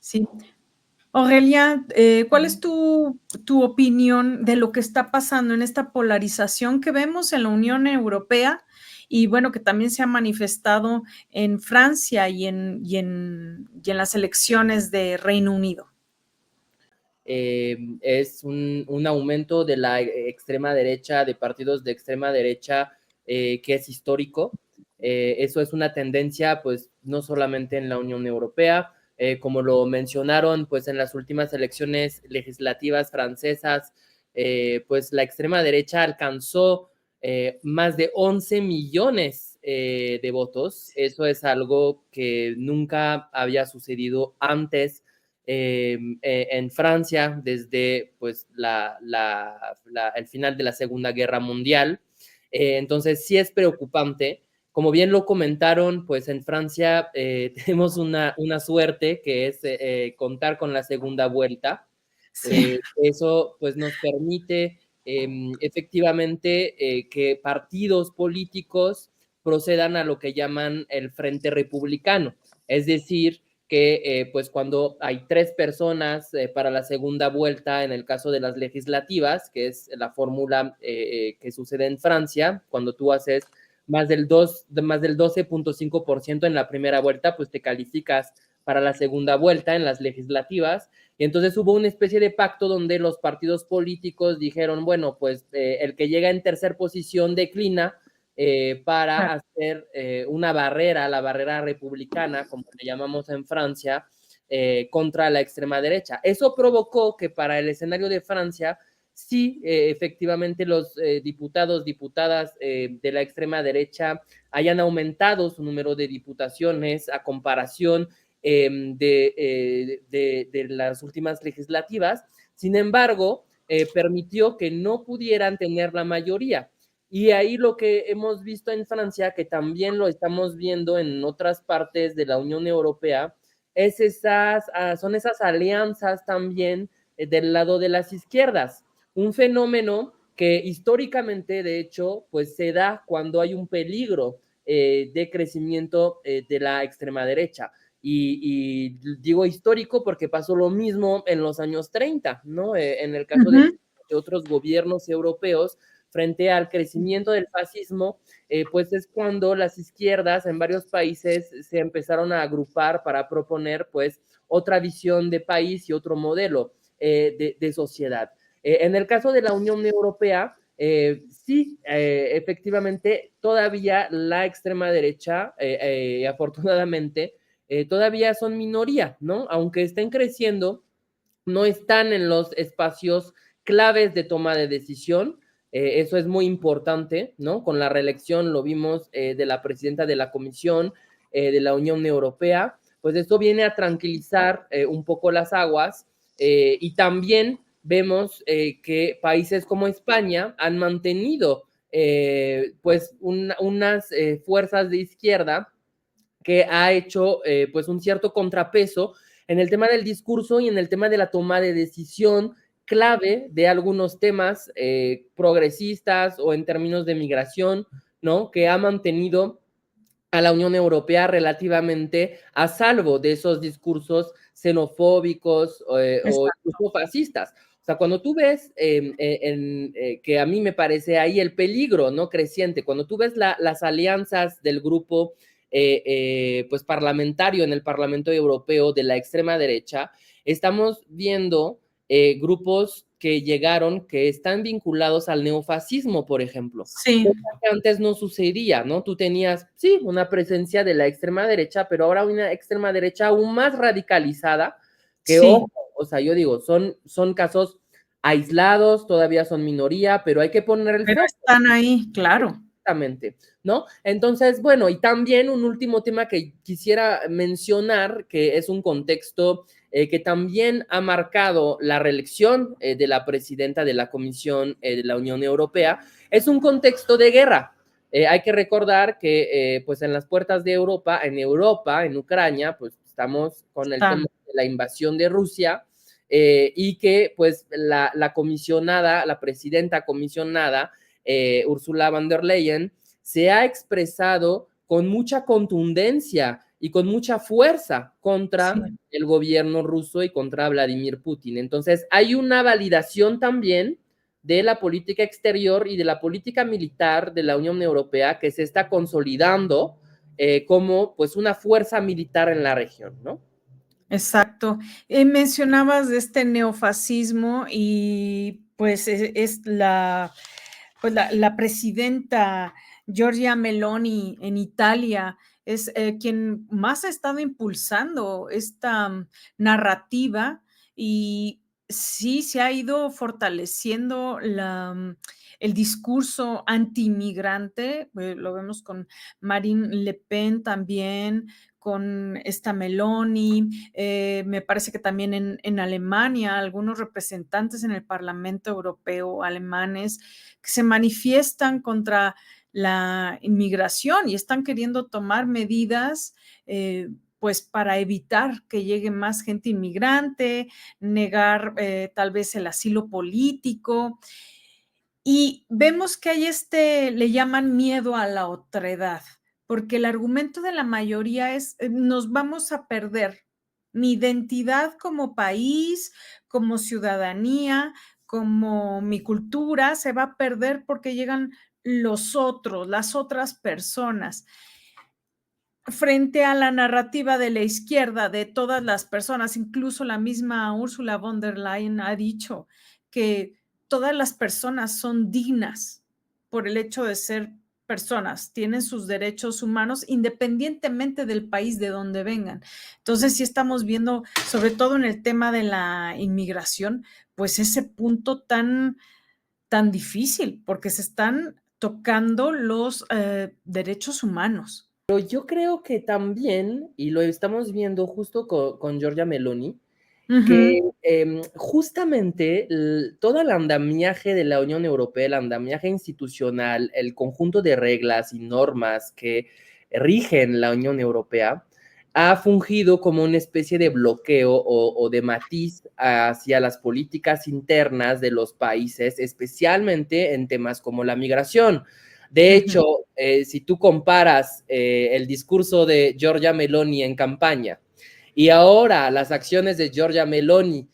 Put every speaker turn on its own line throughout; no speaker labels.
Sí. Aurelia, ¿cuál
Ujú.
es tu opinión de lo que está pasando en esta polarización que vemos en la Unión Europea y bueno, que también se ha manifestado en Francia y en las elecciones de Reino Unido?
Es un aumento de la extrema derecha, de partidos de extrema derecha, que es histórico. Eso es una tendencia, pues, no solamente en la Unión Europea, como lo mencionaron, pues, en las últimas elecciones legislativas francesas, pues, la extrema derecha alcanzó más de 11 millones de votos. Eso es algo que nunca había sucedido antes en Francia desde pues, el final de la Segunda Guerra Mundial. Entonces sí es preocupante. Como bien lo comentaron, pues en Francia tenemos una suerte que es contar con la segunda vuelta.
Sí.
Eso pues nos permite efectivamente que partidos políticos procedan a lo que llaman el Frente Republicano, es decir, que pues cuando hay 3 personas para la segunda vuelta, en el caso de las legislativas, que es la fórmula que sucede en Francia, cuando tú haces más del 12.5% en la primera vuelta, pues te calificas para la segunda vuelta en las legislativas. Y entonces hubo una especie de pacto donde los partidos políticos dijeron, bueno, pues el que llega en tercer posición declina para hacer una barrera, la barrera republicana, como le llamamos en Francia, contra la extrema derecha. Eso provocó que para el escenario de Francia, sí, efectivamente los diputados, diputadas de la extrema derecha hayan aumentado su número de diputaciones a comparación de las últimas legislativas. Sin embargo, permitió que no pudieran tener la mayoría. Y ahí lo que hemos visto en Francia, que también lo estamos viendo en otras partes de la Unión Europea, son esas alianzas también del lado de las izquierdas. Un fenómeno que históricamente, de hecho, pues se da cuando hay un peligro de crecimiento de la extrema derecha. Y digo histórico porque pasó lo mismo en los años 30, ¿no? En el caso de otros gobiernos europeos, frente al crecimiento del fascismo, pues es cuando las izquierdas en varios países se empezaron a agrupar para proponer pues otra visión de país y otro modelo de sociedad. En el caso de la Unión Europea, sí, efectivamente, todavía la extrema derecha, afortunadamente, todavía son minoría, ¿no? Aunque estén creciendo, no están en los espacios claves de toma de decisión. Eso es muy importante, ¿no? Con la reelección lo vimos de la presidenta de la Comisión de la Unión Europea, pues esto viene a tranquilizar un poco las aguas y también vemos que países como España han mantenido pues unas fuerzas de izquierda que ha hecho pues un cierto contrapeso en el tema del discurso y en el tema de la toma de decisión clave de algunos temas progresistas o en términos de migración, ¿no? Que ha mantenido a la Unión Europea relativamente a salvo de esos discursos xenofóbicos o incluso fascistas. O sea, cuando tú ves que a mí me parece ahí el peligro no creciente, cuando tú ves las alianzas del grupo pues parlamentario en el Parlamento Europeo de la extrema derecha, estamos viendo grupos que llegaron, que están vinculados al neofascismo, por ejemplo.
Sí.
Que antes no sucedía, ¿no? Tú tenías, sí, una presencia de la extrema derecha, pero ahora una extrema derecha aún más radicalizada, que,
Sí.
ojo, o sea, yo digo, son casos aislados, todavía son minoría, pero hay que poner el
Pero
foco.
están ahí, claro.
Exactamente, ¿no? Entonces, bueno, y también un último tema que quisiera mencionar, que es un contexto que también ha marcado la reelección de la presidenta de la Comisión de la Unión Europea, es un contexto de guerra. Hay que recordar que, pues, en las puertas de Europa, en Ucrania, pues, estamos con el tema de la invasión de Rusia y que, pues, la comisionada, la presidenta comisionada, Ursula von der Leyen, se ha expresado con mucha contundencia y con mucha fuerza contra
Sí.
el gobierno ruso y contra Vladimir Putin. Entonces, hay una validación también de la política exterior y de la política militar de la Unión Europea que se está consolidando como pues una fuerza militar en la región, ¿no?
Exacto. Mencionabas de este neofascismo y pues es la presidenta Giorgia Meloni en Italia es quien más ha estado impulsando esta narrativa y sí se ha ido fortaleciendo el discurso anti-inmigrante, lo vemos con Marine Le Pen también, con esta Meloni, me parece que también en Alemania, algunos representantes en el Parlamento Europeo alemanes que se manifiestan contra la inmigración y están queriendo tomar medidas pues para evitar que llegue más gente inmigrante, negar tal vez el asilo político. Y vemos que hay le llaman miedo a la otredad, porque el argumento de la mayoría es, nos vamos a perder mi identidad como país, como ciudadanía, como mi cultura, se va a perder porque llegan los otros, las otras personas. Frente a la narrativa de la izquierda, de todas las personas, incluso la misma Ursula von der Leyen ha dicho que todas las personas son dignas por el hecho de ser personas, tienen sus derechos humanos independientemente del país de donde vengan. Entonces, sí estamos viendo, sobre todo en el tema de la inmigración, pues ese punto tan difícil, porque se están tocando los derechos humanos.
Pero yo creo que también, y lo estamos viendo justo con Giorgia Meloni, que
Ujú.
justamente todo el andamiaje de la Unión Europea, el andamiaje institucional, el conjunto de reglas y normas que rigen la Unión Europea, ha fungido como una especie de bloqueo o de matiz hacia las políticas internas de los países, especialmente en temas como la migración. De hecho,
Ujú.
si tú comparas el discurso de Giorgia Meloni en campaña y ahora las acciones de Giorgia Meloni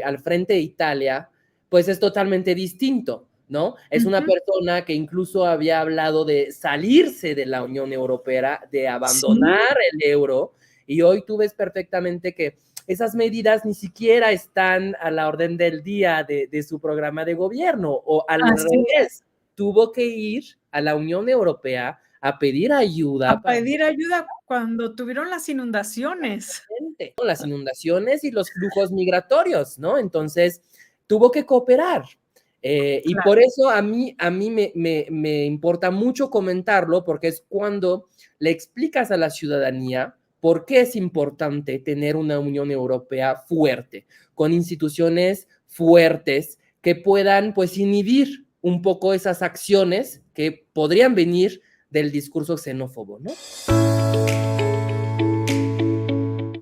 al frente de Italia, pues es totalmente distinto, ¿no? Es una
Ujú.
persona que incluso había hablado de salirse de la Unión Europea, de
Sí,
abandonar el euro, y hoy tú ves perfectamente que esas medidas ni siquiera están a la orden del día de su programa de gobierno, o al
así
revés,
es.
tuvo que ir a la Unión Europea a pedir ayuda
A
para
pedir ayuda cuando tuvieron las inundaciones.
las inundaciones y los flujos migratorios, ¿no? Entonces, tuvo que cooperar. Y
Claro.
por eso a mí me importa mucho comentarlo, porque es cuando le explicas a la ciudadanía por qué es importante tener una Unión Europea fuerte, con instituciones fuertes que puedan, pues, inhibir un poco esas acciones que podrían venir del discurso xenófobo, ¿no?